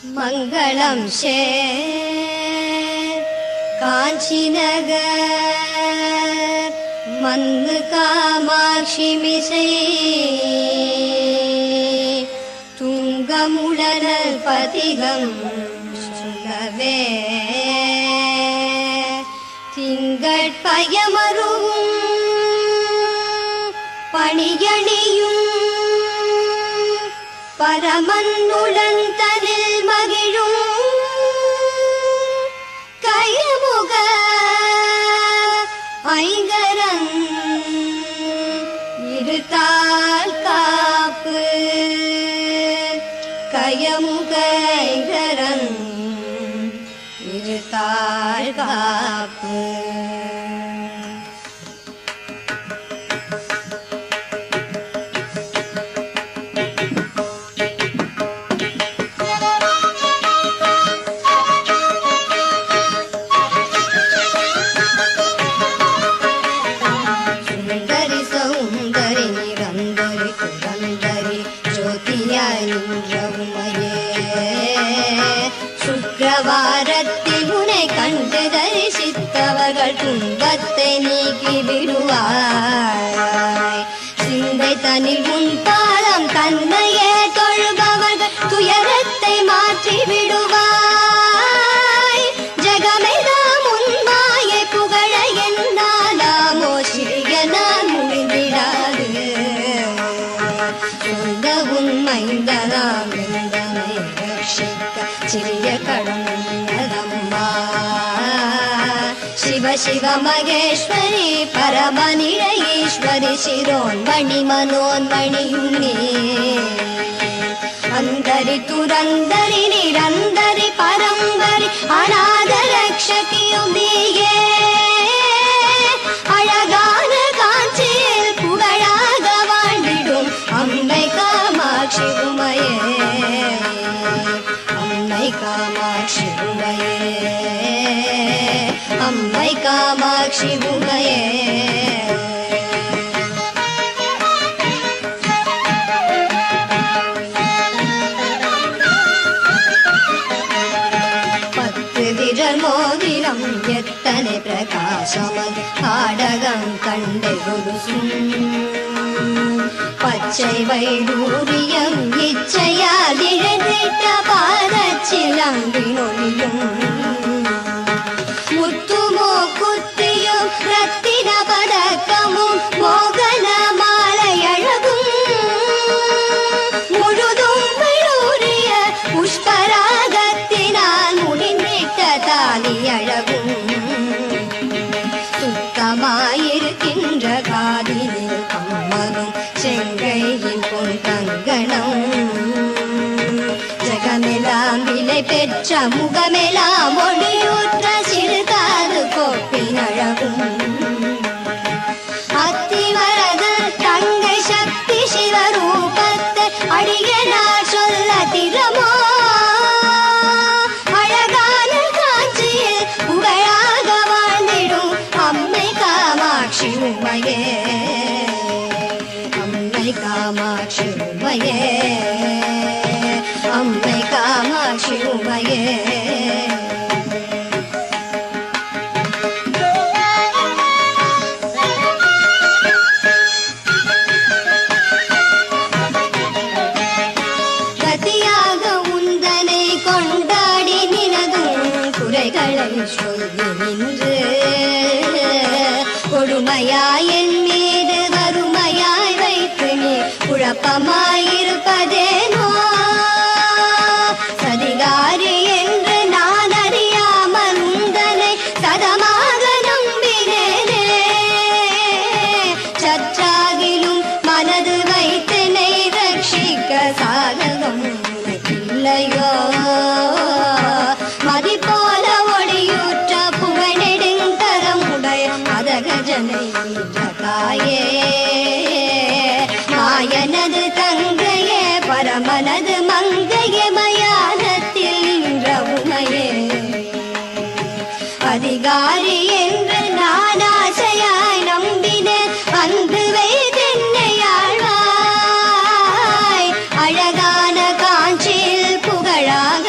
மங்களம் காஞ்சி நகர் மன்னு காமாட்சி மிசை துங்கமுடனல் பதிகம் சொல்லவே திங்கட்பயமரும் பணியணியும் பரமன்னுடன் தனில் மகிழும் கயமுக ஐங்கரன் இருத்தால் காப்பு கயமுக ஐங்கரன் இருத்தால் காப்பு சுக்கிரவாரத்தில் உன்னை கண்டு தரிசித்தவர்கள் துன்பத்தை நீக்கி விடுவாய். சிந்தை தனில் உன் பாதம் தன்னையே தொழுபவர்கள் துயரத்தை மாற்றி விடுவாய். ஜகமெல்லாம் உன் மாயை புகழ என்னாலாமோ சிறிய நான் முடிந்திடாது. சொந்த உண்மைந்தனாம் சிறிய கடம்பா சிவ சிவ மகேஸ்வரி பரமனிட ஈஸ்வரி சிரோன்மணி மனோன்மணியுன்னே அந்தரி துரந்தரி நிரந்தரி பரம்பரி அநாத ரக்ஷகியும் நீயே. அழகான காஞ்சியில் புகழாக வாழ்ந்திடும் அம்மை காமாட்சி உமையே. அம்மை காமாட்சி உமையே, அம்மை காமாட்சி உமையே. பத்து விரல் மோதிரம் எத்தனை பிரகாசமது ஆடகம் கண்டு குருசும் பச்சை வைடூரியம் இச்சையால் இழந்திட்ட பாதச்சிலம்பினொழியும் முத்துமோ குத்தியும் ரத்தின பதக்கமும் மோகன மாலையழகும் முழுதும் வைடூரிய புஷ்பராகத்தினால் முடிந்திட்ட தாலியழகும் சுத்தமாயிருக்கின்ற காதினில் கம்மனும் செங்கையின் பொன் கங்கணம் ஜகமெல்லாம் விலை பெற்ற முகமெல்லாம் ஒளியூற்ற சிறுகாது கோப்பின் அழகும் அத்திவரத தங்கை சக்தி சிவரூபத்தை அடியனார் சொல்ல திறமோ. அழகான காஞ்சியில் புகழாக வாழ்ந்திடும் அம்மை காமாட்சி உமையே. அம்மை காமாட்சி உமையே, அம்மை காமாட்சி உமையே. கதியாக உந்தனை கொண்டாடி நினதும் குறைகளை சொல்லி நின்று கொடுமையாய் என் மீது வறுமையாய் வைத்து நீ குழப்பமாயிருப்பதேனோ. சதிகாரி என்று நான் அறியாமல் உந்தனை சதமாக நம்பினேனே. சற்றாகிலும் மனது வைத்தனை ரட்சிக்க சாதகம் இல்லையோ. மதி போல ஒளியூற்ற புகழெடுங்கரம் உடைய மதகஜனை தாயே. மாயனது தங்கையே பரமனது மங்கையே மயானத்தில் நின்ற உமையே. அதிகாரி என்று நான் ஆசையாய் நம்பினேன் அன்பு வைத்தென்னை ஆழ்வாய். அழகான காஞ்சியில் புகழாக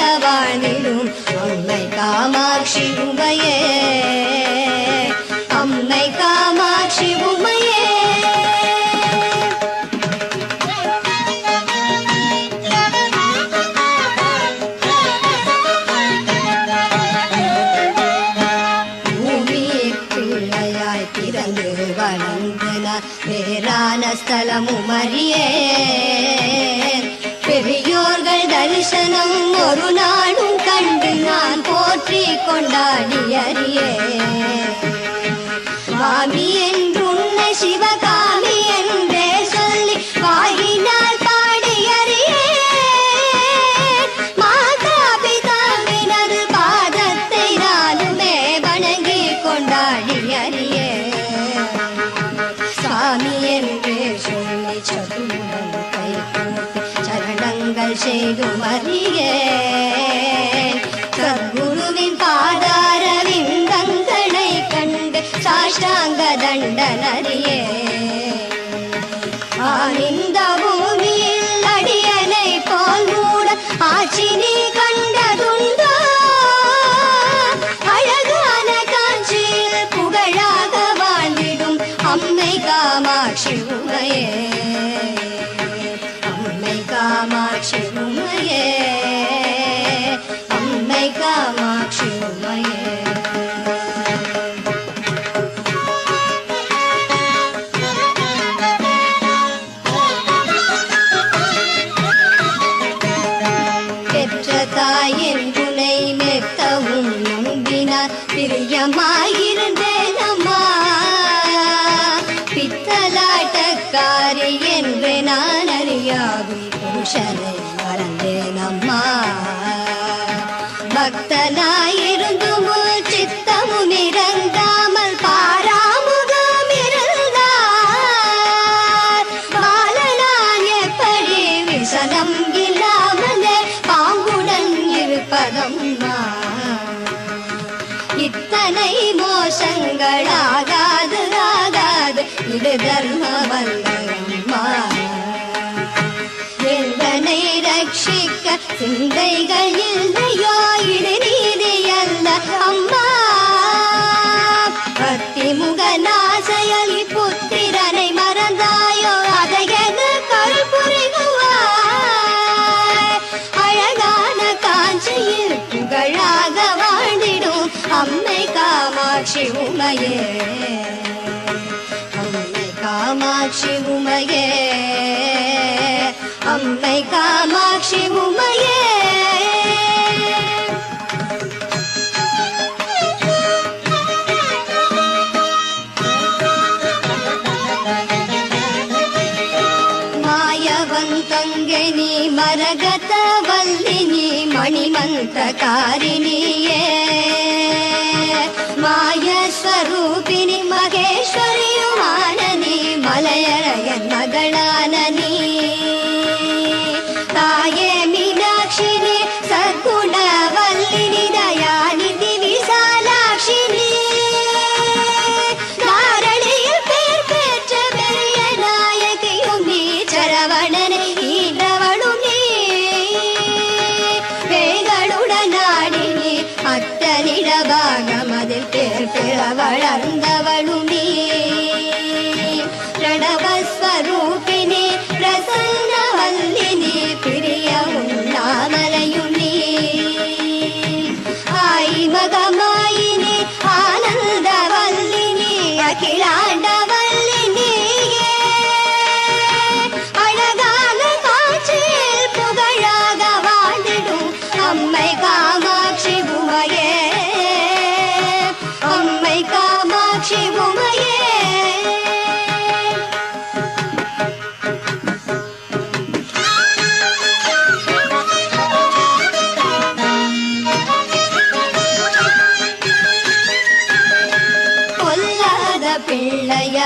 தினமும் அறியே பெரியோர்கள் தரிசனம் ஒரு நாளும் கண்டு நான் போற்றி கொண்டாடி அறியே சுவாமி என்றுன்னை சிவகாமி என்றே சொல்லி வாயினால் பாடி அறியே மாதா பிதாவினது பாதத்தை நானுமே வணங்கி கொண்டாடி அறியே சாமி என்றே சொல்லி சதுரம் கை கூப்பி சரணங்கள் செய்து அறியே சத்குருவின் பாதார விந்தங்களை கண்டு சாஷ்டாங்க தண்டனறியே ஆனந்த பூமியில் அடியனை போல் மூட ஆட்சி நீ கண்டதுண்டோ அழகான காட்சியில் புகழாக வாழ்ந்திடும் அம்மை காமாட்சி உமையே அம்மை காமாட்சி உமையே அம்மை காமாட்சி உமையே தாயின் துணை மெத்தவும் நம்பினார் பிரியமாயிருந்தேன் அம்மா பித்தலாட்டக்காரி என்று நான் அறியாகும் புருஷனை மறந்தேன் அம்மா பக்தனாயிருந்தும் சித்தமும் இறங்காமல் பாராமுகம் இருந்தார் பாலனான் எப்படி விசனம் இல்லாமலே பாங்குடன் இருப்பதம்மா இத்தனை மோசங்களாகாது ஆகாது இது தர்மவல்லம்மா எங்களை ரட்சிக்க சிந்தைகள் இல்லையோ இது நீதி அல்ல அம்மா பக்தி முகநாசையலி புத்திரனை மறந்தாயோ அதையென கருள் புரிகுவாய் அழகான காஞ்சியில் புகழாக வாழ்ந்திடும் அம்மை காமாட்சி உமையே அம்மை காமாட்சி உமையே அம்மை காமாட்சி உமையே ಮಾಯವಂತಂಗೆ ನೀ ಮರಗತ ವಲ್ಲಿನಿ ಮಣಿಮಂತ್ರಕಾರಿಣಿಯೇ ಮಾಯ ಸ್ವರೂಪಿಣಿ ಮಹೇಶ್ವರಿಯು ಮಾನನಿ ಮಲಯರಯನ್ ಮಗಳಾನನಿ ತಾಯೇ ಮೀನಾಕ್ಷಿನಿ ಸದ್ಗುಣವಲ್ಲಿನಿ ದಯಾನಿಧಿ ವಿಶಾಲಾಕ್ಷಿನಿ தாரணியில் பேர் பெற்ற பெரிய நாயகியும் நீ சரவணனை ஈன்றவளும் நீ பேய்களுடன் ஆடி நீ அத்தனிட பாகமதில் பேர் பெற வளர்ந்தவளும் நீ பிரணவஸ்வரூபிணி பிரசன்னவல்லினி பிரிய உண்ணாமலையும் நீ ஆய் மகமாயினி ஆனந்தவல்லினி அகிலாண்டவல்லினியே அழகான காட்சியில் புகழாக வாழ்ந்திடும் அம்மை காமாட்சி உமையே அம்மை காமாட்சி உமையே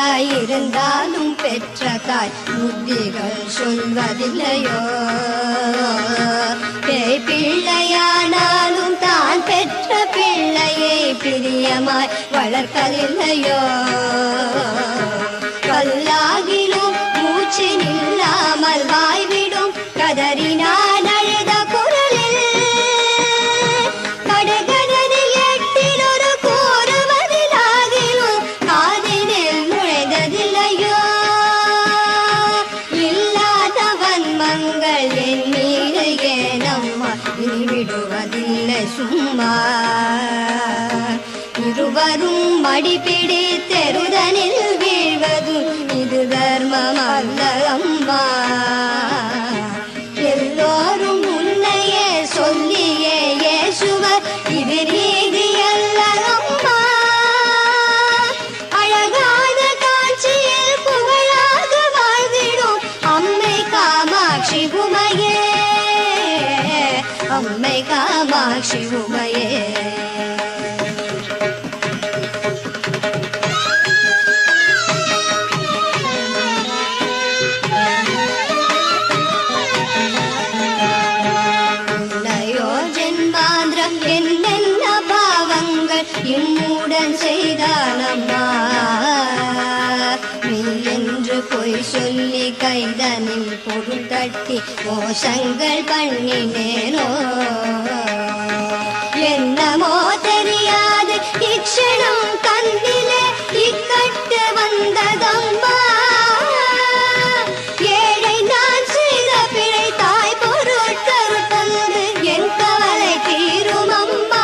பிள்ளையாயிருந்தாலும் பெற்ற தாய் புத்திகள் சொல்வதில்லையோ பேய் பிள்ளையானாலும் தான் பெற்ற பிள்ளையை பிரியமாய் வளர்க்கவில்லையோ கல்லாகிலும் மூச்சு நில்லாமல் வாய்விடும் கதறினான் அழுத குரலில் கடுகடனில் எட்டில் ஒரு கூறுவதிலாகிலும் காதினில் நுழைந்ததில்லையோ இல்லாதவன் மங்கள் என் மீது ஏனம்மா விடுவதில்லை சும்மா ஒருவரும் மடிப்பிடி தெருதனில் வீழ்வதும் இது தர்மம் அல்ல அம்மா. எல்லோரும் உன்னையே சொல்லியே ஏசுவர் இது நீதி அல்ல அம்மா. அழகான காட்சியில் புகழாக வாழ்ந்திடும் அம்மை காமாட்சி உமையே, அம்மை காமாட்சி உமையே. என்னென்ன பாவங்கள் இம்முடன் செய்தானம்மா. நீ என்று பொய் சொல்லி கைதனில் பொருள் தட்டி மோசங்கள் பண்ணினேனோ. என்னமோ தெரியாது இச்சனம் கண்ணிலே இக்கட்டு வந்ததம்மா. ஏழை நான் செய்த பிழை தாய் பொருட்கள் தந்து என் கவலை தீரும் அம்மா.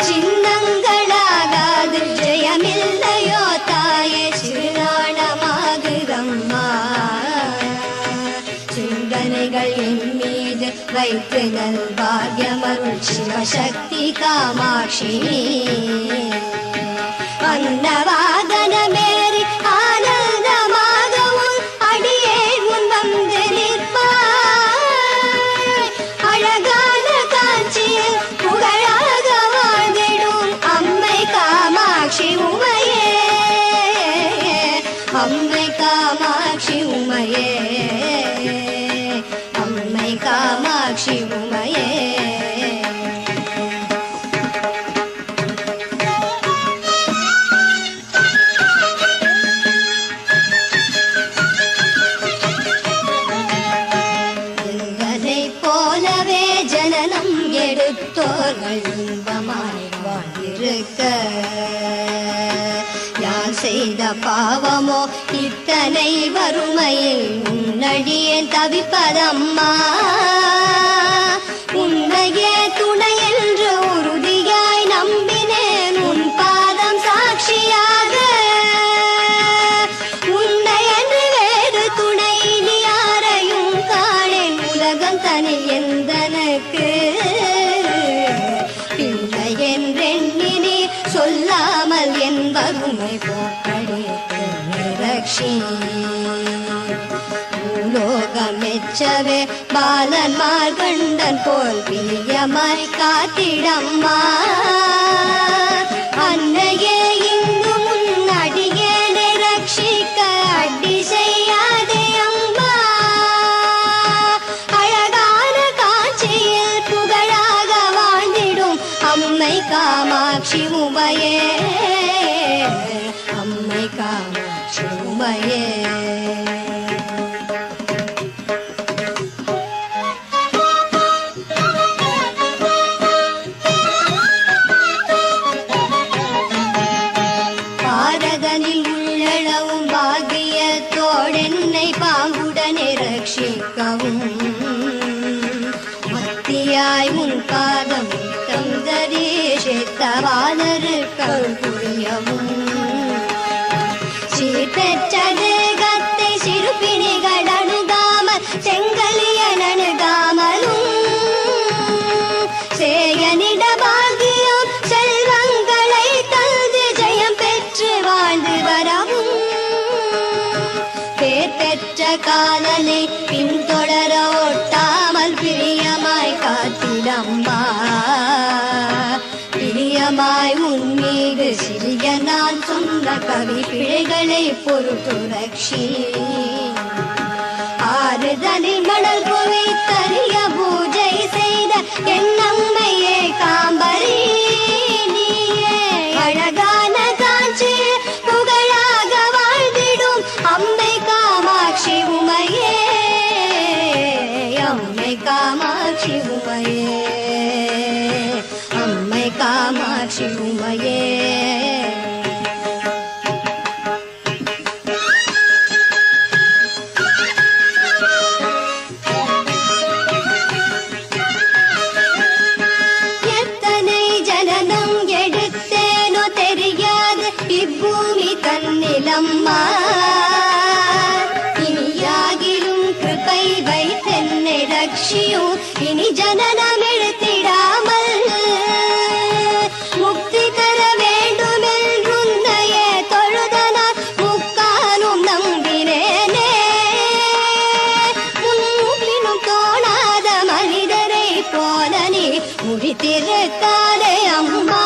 சின்னங்களாகாது ஜெயமில்லையோ தாயே சிறுநாணமாகுதம்மா. சிந்தனைகள் என் மீது வைத்து நல் பாக்யமருள் சிவசக்தி காமாட்சி. அன்னவாதனமேறி ஆனந்தமாகவும் அடியே முன் வந்து நிற்பாய். அழகான காட்சியில் புகழாக வாழ்ந்திடும் அம்மை காமாட்சி உமையே, அம்மை காமாட்சி உமையே, அம்மை காமாட்சி உமையே. போலவே ஜனனம் எடுத்தோர்கள் இன்பமாய் வாழ்ந்திருக்க யார் செய்த பாவமோ இத்தனை வறுமையில் உன்னடியே தவிப்பதம்மா. உன்னையே துணை என்று உறுதியாய் நம்பினேன் உன் பாதம் சாட்சியாக. உன்னை என்று வேறு துணை நீ யாரையும் காணேன் உலகம் தனி எந்தனக்கு. பிள்ளை என்றெண்ணினி சொல்லாமல் என் வறுமை போக்கடித்து நிரக்ஷி. பூலோகமெச்சவே பாலன்மார் கண்டன் போல் பிரியமாய் காத்திடம்மா. அன்னையே இங்கு முன்னடியேனை ரட்சிக்க அடி செய்யாதே அம்மா. அழகான காட்சியில் புகழாக வாழ்ந்திடும் அம்மை காமாட்சி உமையே, அம்மை காமாட்சி உமையே. பாரதனில் உள்ளளவும் பாகியத்தோடென்னை பாங்குடனே ரட்சிக்கவும் மத்தியாய் உன் பாதம் தந்தரீஷித்தவானருக்கள் புரியவும். சீர்பெற்ற தேகத்தை சிறுபிணிகள் அணுகாமல் செங்கலியன் அணுகாமலும் சேயனிட பாகியம் செல்வங்களை தந்து ஜெயம் பெற்று வாழ்ந்து வரவும். பேர் பெற்ற காலனை பின்தொடர ஒட்டாமல் பிரியமாய் காத்திடம்மா. பிரியமாய் உன்மீது சிறிய நான் சொன்ன கவி பிழைகளை பொறுத்து ரக்ஷி. ஆறுதலில் மணல் குவித்தறிய பூஜை செய்த என் அம்மையே காம்பரி நீயே. அழகான காட்சி புகழாக வாழ்ந்திடும் அம்மை காமாட்சி உமையே, அம்மை காமாட்சி உமையே, அம்மை காமாட்சி உமையே. எத்தனை ஜனனம் எடு இனி ஜனனம் எடுத்திடாமல் முக்தி பெற வேண்டும் என்றுன்னையே தொழுதனால் முக்காலும் நம்பினேனே. முன்பினும் தோணாத மனிதரை போல நீ முடித்திருக்காதே அம்மா.